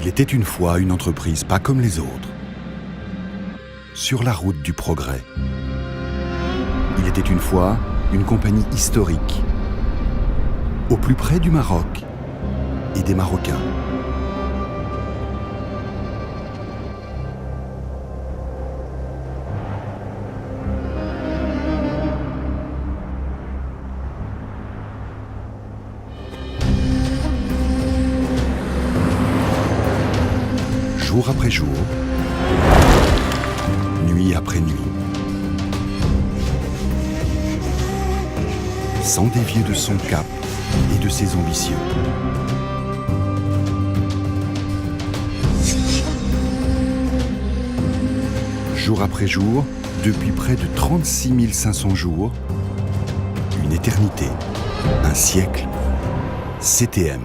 était une fois une entreprise pas comme les autres, sur la route du progrès. Il était une fois une compagnie historique, au plus près du Maroc et des Marocains. Jour après jour, nuit après nuit, sans dévier de son cap et de ses ambitions. Jour après jour, depuis près de 36 500 jours, une éternité, un siècle, CTM.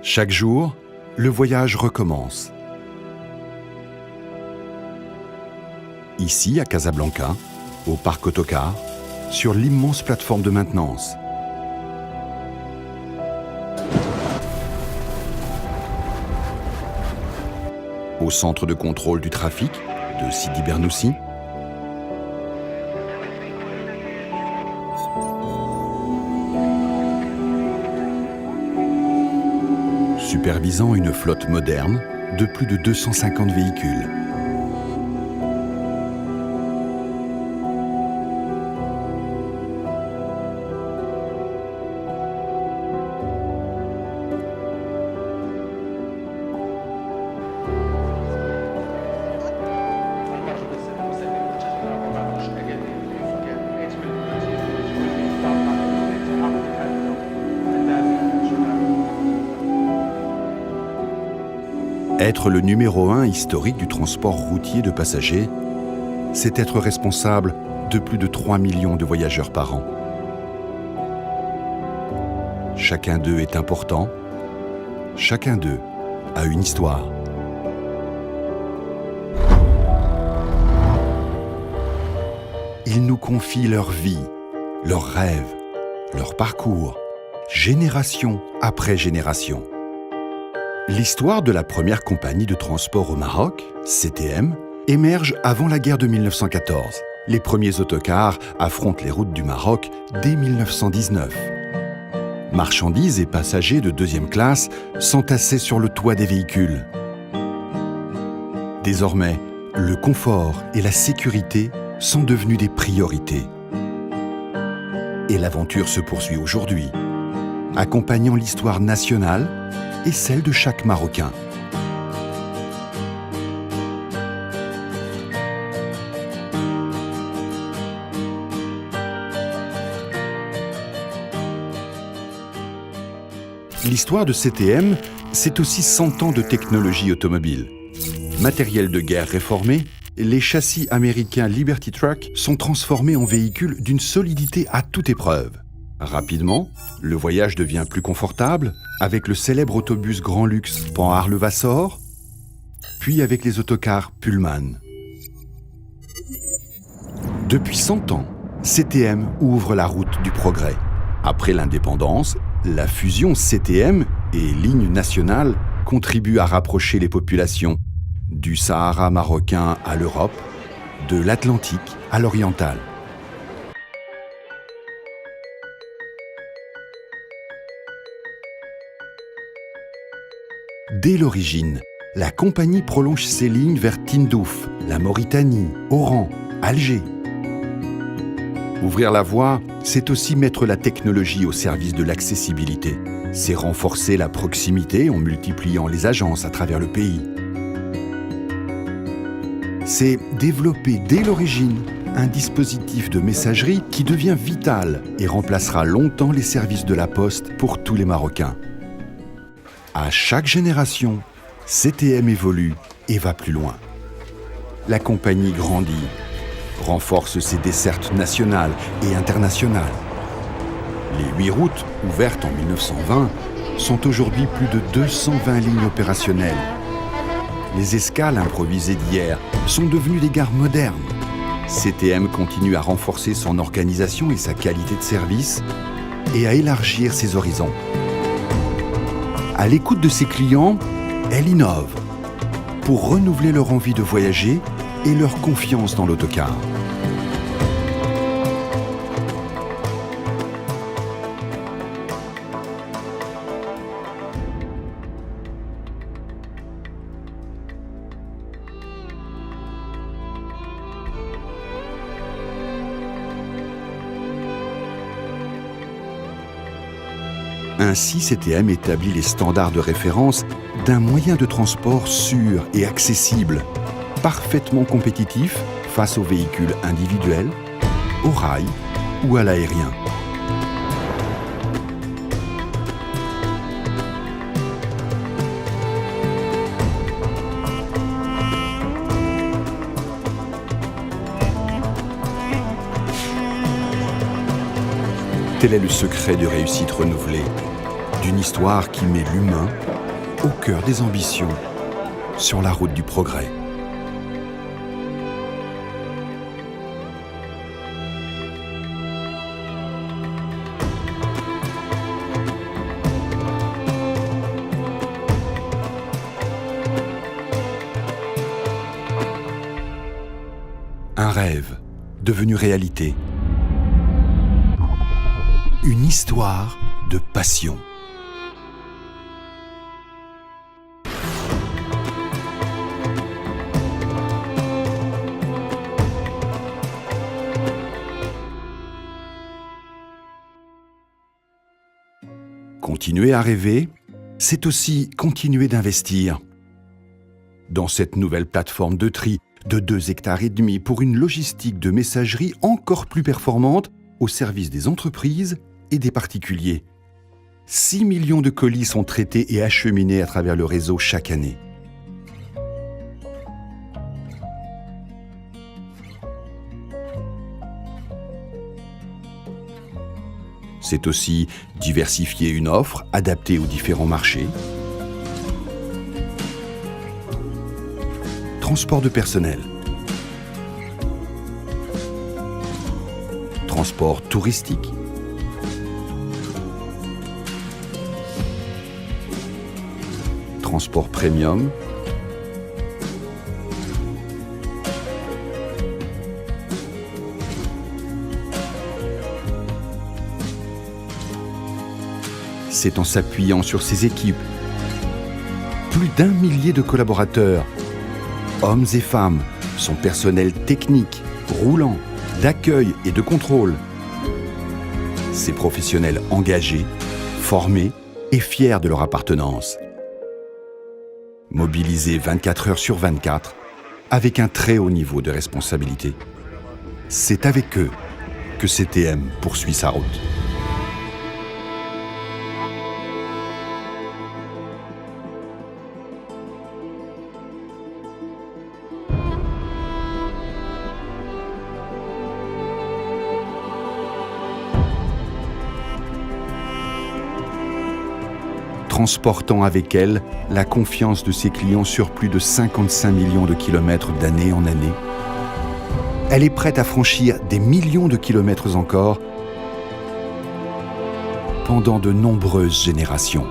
Chaque jour, le voyage recommence. Ici, à Casablanca, au parc Autocar, sur l'immense plateforme de maintenance. Au centre de contrôle du trafic de Sidi Bernoussi. Supervisant une flotte moderne de plus de 250 véhicules. Être le numéro 1 historique du transport routier de passagers, c'est être responsable de plus de 3 millions de voyageurs par an. Chacun d'eux est important, chacun d'eux a une histoire. Ils nous confient leur vie, leurs rêves, leur parcours, génération après génération. L'histoire de la première compagnie de transport au Maroc, CTM, émerge avant la guerre de 1914. Les premiers autocars affrontent les routes du Maroc dès 1919. Marchandises et passagers de deuxième classe s'entassaient sur le toit des véhicules. Désormais, le confort et la sécurité sont devenus des priorités. Et l'aventure se poursuit aujourd'hui, accompagnant l'histoire nationale et celle de chaque Marocain. L'histoire de CTM, c'est aussi 100 ans de technologie automobile. Matériel de guerre réformé, les châssis américains Liberty Truck sont transformés en véhicules d'une solidité à toute épreuve. Rapidement, le voyage devient plus confortable avec le célèbre autobus grand luxe Panhard-Levassor, puis avec les autocars Pullman. Depuis 100 ans, CTM ouvre la route du progrès. Après l'indépendance, la fusion CTM et Lignes nationales contribue à rapprocher les populations du Sahara marocain à l'Europe, de l'Atlantique à l'oriental. Dès l'origine, la compagnie prolonge ses lignes vers Tindouf, la Mauritanie, Oran, Alger. Ouvrir la voie, c'est aussi mettre la technologie au service de l'accessibilité. C'est renforcer la proximité en multipliant les agences à travers le pays. C'est développer dès l'origine un dispositif de messagerie qui devient vital et remplacera longtemps les services de la Poste pour tous les Marocains. À chaque génération, CTM évolue et va plus loin. La compagnie grandit, renforce ses dessertes nationales et internationales. Les 8 routes ouvertes en 1920 sont aujourd'hui plus de 220 lignes opérationnelles. Les escales improvisées d'hier sont devenues des gares modernes. CTM continue à renforcer son organisation et sa qualité de service et à élargir ses horizons. À l'écoute de ses clients, elle innove pour renouveler leur envie de voyager et leur confiance dans l'autocar. Ainsi, CTM établit les standards de référence d'un moyen de transport sûr et accessible, parfaitement compétitif face aux véhicules individuels, au rail ou à l'aérien. Tel est le secret de réussite renouvelée, d'une histoire qui met l'humain au cœur des ambitions sur la route du progrès. Un rêve devenu réalité. Une histoire de passion. Continuer à rêver, c'est aussi continuer d'investir. Dans cette nouvelle plateforme de tri de 2,5 hectares pour une logistique de messagerie encore plus performante au service des entreprises et des particuliers. 6 millions de colis sont traités et acheminés à travers le réseau chaque année. C'est aussi diversifier une offre adaptée aux différents marchés. Transport de personnel. Transport touristique. Transport premium. C'est en s'appuyant sur ses équipes, plus d'1 millier de collaborateurs, hommes et femmes, son personnel technique, roulant, d'accueil et de contrôle. Ces professionnels engagés, formés et fiers de leur appartenance. Mobilisés 24 heures sur 24, avec un très haut niveau de responsabilité. C'est avec eux que CTM poursuit sa route. Transportant avec elle la confiance de ses clients sur plus de 55 millions de kilomètres d'année en année. Elle est prête à franchir des millions de kilomètres encore pendant de nombreuses générations.